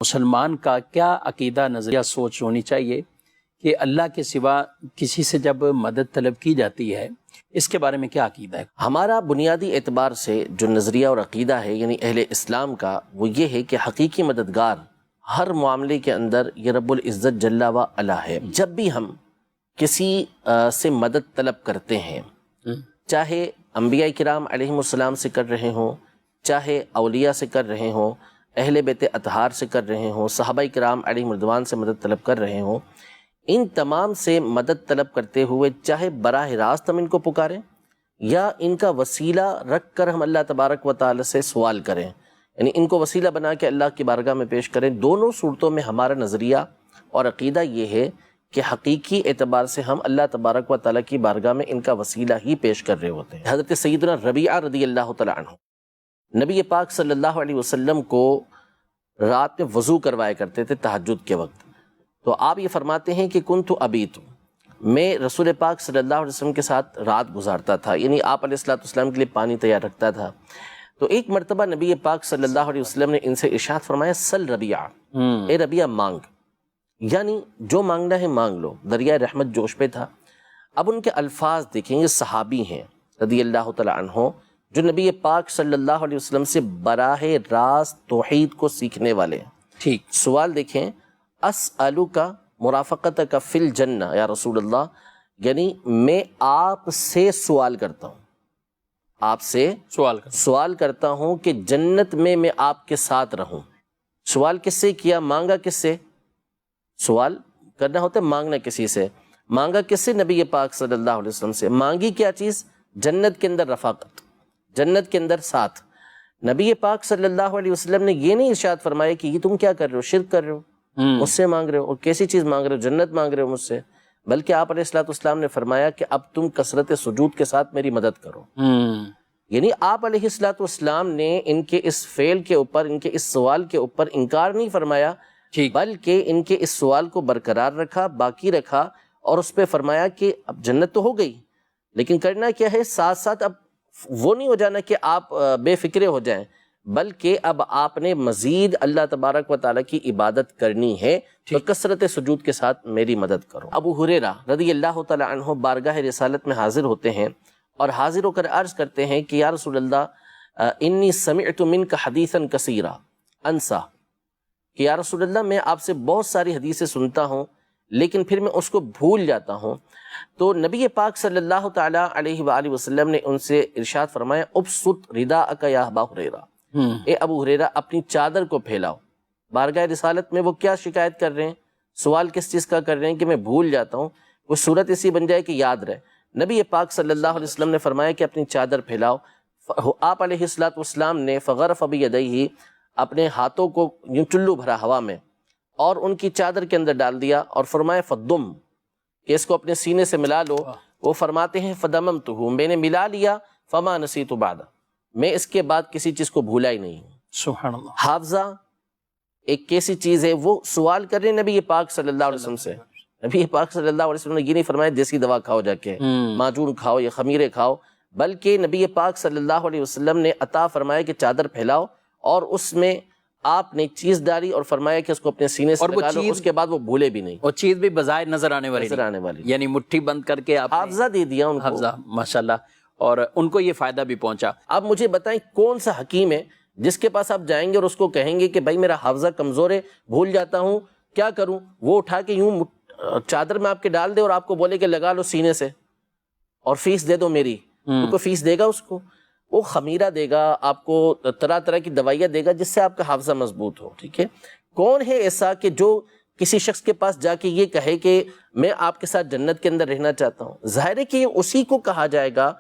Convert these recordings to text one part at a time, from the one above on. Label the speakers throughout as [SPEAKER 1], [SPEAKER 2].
[SPEAKER 1] مسلمان کا کیا عقیدہ نظریہ سوچ ہونی چاہیے کہ اللہ کے سوا کسی سے جب مدد طلب کی جاتی ہے، اس کے بارے میں کیا عقیدہ ہے؟
[SPEAKER 2] ہمارا بنیادی اعتبار سے جو نظریہ اور عقیدہ ہے یعنی اہل اسلام کا، وہ یہ ہے کہ حقیقی مددگار ہر معاملے کے اندر یہ رب العزت جل و علا ہے۔ جب بھی ہم کسی سے مدد طلب کرتے ہیں، چاہے انبیاء کرام علیہم السلام سے کر رہے ہوں، چاہے اولیاء سے کر رہے ہوں، اہل بیت اطہار سے کر رہے ہوں، صحابہ کرام علیہم رضوان سے مدد طلب کر رہے ہوں، ان تمام سے مدد طلب کرتے ہوئے چاہے براہ راست ہم ان کو پکاریں یا ان کا وسیلہ رکھ کر ہم اللہ تبارک و تعالی سے سوال کریں، یعنی ان کو وسیلہ بنا کے اللہ کی بارگاہ میں پیش کریں، دونوں صورتوں میں ہمارا نظریہ اور عقیدہ یہ ہے کہ حقیقی اعتبار سے ہم اللہ تبارک و تعالی کی بارگاہ میں ان کا وسیلہ ہی پیش کر رہے ہوتے ہیں۔ حضرت سیدنا ربیعہ رضی اللہ تعالیٰ عنہ نبی پاک صلی اللہ علیہ وسلم کو رات میں وضو کروایا کرتے تھے تہجد کے وقت، تو آپ یہ فرماتے ہیں کہ کنت ابیت، میں رسول پاک صلی اللہ علیہ وسلم کے ساتھ رات گزارتا تھا، یعنی آپ علیہ السلام کے لیے پانی تیار رکھتا تھا۔ تو ایک مرتبہ نبی پاک صلی اللہ علیہ وسلم نے ان سے ارشاد فرمایا سل ربیعہ، اے ربیعہ مانگ، یعنی جو مانگنا ہے مانگ لو، دریائے رحمت جوش پہ تھا۔ اب ان کے الفاظ دیکھیں، یہ صحابی ہیں رضی اللہ تعالیٰ عنہ جو نبی پاک صلی اللہ علیہ وسلم سے براہ راست توحید کو سیکھنے والے ہیں۔
[SPEAKER 1] ٹھیک،
[SPEAKER 2] سوال دیکھیں، اسألک مرافقتک فی الجنہ یا رسول اللہ، یعنی میں آپ سے سوال کرتا ہوں، آپ سے سوال کرتا ہوں کہ جنت میں آپ کے ساتھ رہوں۔ سوال کس سے کیا؟ مانگا کس سے؟ سوال کرنا ہوتا ہے مانگنا کسی سے، مانگا کس سے؟ نبی پاک صلی اللہ علیہ وسلم سے۔ مانگی کیا چیز؟ جنت کے اندر رفاقت، جنت کے اندر ساتھ۔ نبی پاک صلی اللہ علیہ وسلم نے یہ نہیں ارشاد فرمایا کہ یہ تم کیا کر رہے ہو، شرک کر رہے ہو، مجھ سے مانگ رہے ہو، اور کیسی چیز مانگ رہے ہو؟ جنت مانگ رہے ہو مجھ سے، بلکہ آپ علیہ السلام نے فرمایا کہ اب تم کثرت سجود کے ساتھ میری مدد کرو۔ یعنی آپ علیہ السلام نے ان کے اس فعل کے اوپر، ان کے اس سوال کے اوپر انکار نہیں فرمایا، بلکہ ان کے اس سوال کو برقرار رکھا، باقی رکھا، اور اس پہ فرمایا کہ اب جنت تو ہو گئی، لیکن کرنا کیا ہے؟ ساتھ ساتھ اب وہ نہیں ہو جانا کہ آپ بے فکرے ہو جائیں، بلکہ اب آپ نے مزید اللہ تبارک و تعالیٰ کی عبادت کرنی ہے، تو کثرت سجود کے ساتھ میری مدد کرو۔ ابو ہریرہ رضی اللہ تعالیٰ عنہ بارگاہ رسالت میں حاضر ہوتے ہیں اور حاضر ہو کر عرض کرتے ہیں کہ یا رسول اللہ انی سمعت منک حدیثا کثیرا انسا، کہ یا رسول اللہ میں آپ سے بہت ساری حدیثیں سنتا ہوں لیکن پھر میں اس کو بھول جاتا ہوں۔ تو نبی پاک صلی اللہ تعالیٰ علیہ وآلہ وسلم نے ان سے ارشاد فرمایا ابسط رداءک یا ابا ہریرہ، اے ابو ہریرہ اپنی چادر کو پھیلاؤ۔ بارگاہ رسالت میں وہ کیا شکایت کر رہے ہیں؟ سوال کس چیز کا کر رہے ہیں کہ میں بھول جاتا ہوں، وہ صورت اسی بن جائے کہ یاد رہے۔ نبی پاک صلی اللہ علیہ وسلم نے فرمایا کہ اپنی چادر پھیلاؤ۔ آپ علیہ السلام نے فغرف بیدیہ، اپنے ہاتھوں کو یوں چلو بھرا ہوا میں اور ان کی چادر کے اندر ڈال دیا، اور فرمایا فدم، کہ اس کو اپنے سینے سے ملا لو۔ وہ فرماتے ہیں فدممتہ، میں نے ملا لیا، فما نسیت بعد، میں اس کے بعد کسی چیز کو بھولا ہی نہیں۔
[SPEAKER 1] سبحان اللہ۔
[SPEAKER 2] حافظہ ایک کیسی چیز ہے؟ وہ سوال کر رہے ہیں نبی پاک صلی اللہ علیہ وسلم سے۔ نبی پاک صلی اللہ علیہ وسلم نے یہ نہیں فرمایا دیسی دوا کھاؤ، جا کے معجون کھاؤ یا خمیرے کھاؤ، بلکہ نبی پاک صلی اللہ علیہ وسلم نے عطا فرمایا کہ چادر پھیلاؤ، اور اس میں آپ نے چیز ڈالی اور فرمایا کہ اس کو اپنے سینے سے لگا لو، اس کے بعد وہ بھولے بھی نہیں۔
[SPEAKER 1] اور چیز بھی بظاہر نظر آنے والی، یعنی مٹھی بند کر کے آپ
[SPEAKER 2] حافظہ دے دیا ان کو،
[SPEAKER 1] حافظہ، ماشاءاللہ، اور ان کو یہ فائدہ بھی پہنچا۔
[SPEAKER 2] اب مجھے بتائیں کون سا حکیم ہے جس کے پاس آپ جائیں گے اور اس کو کہیں گے کہ بھائی میرا حافظہ کمزور ہے، بھول جاتا ہوں، کیا کروں؟ وہ اٹھا کے یوں چادر میں آپ کے ڈال دے اور آپ کو بولے کہ لگا لو سینے سے اور فیس دے دو میری، تو کوئی فیس دے گا اس کو؟ وہ خمیرہ دے گا آپ کو، طرح طرح کی دوائیاں دے گا جس سے آپ کا حافظہ مضبوط ہو۔ ٹھیک ہے، کون ہے ایسا کہ جو کسی شخص کے پاس جا کے یہ کہے کہ میں آپ کے ساتھ جنت کے اندر رہنا چاہتا ہوں؟ ظاہر ہے کہ یہ اسی کو کہا جائے گا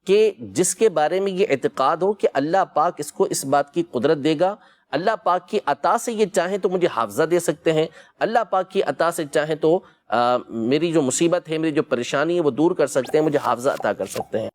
[SPEAKER 2] کہ جس کے بارے میں یہ اعتقاد ہو کہ اللہ پاک اس کو اس بات کی قدرت دے گا، اللہ پاک کی عطا سے یہ چاہیں تو مجھے حافظہ دے سکتے ہیں، اللہ پاک کی عطا سے چاہیں تو میری جو مصیبت ہے، میری جو پریشانی ہے وہ دور کر سکتے ہیں، مجھے حافظہ عطا کر سکتے ہیں۔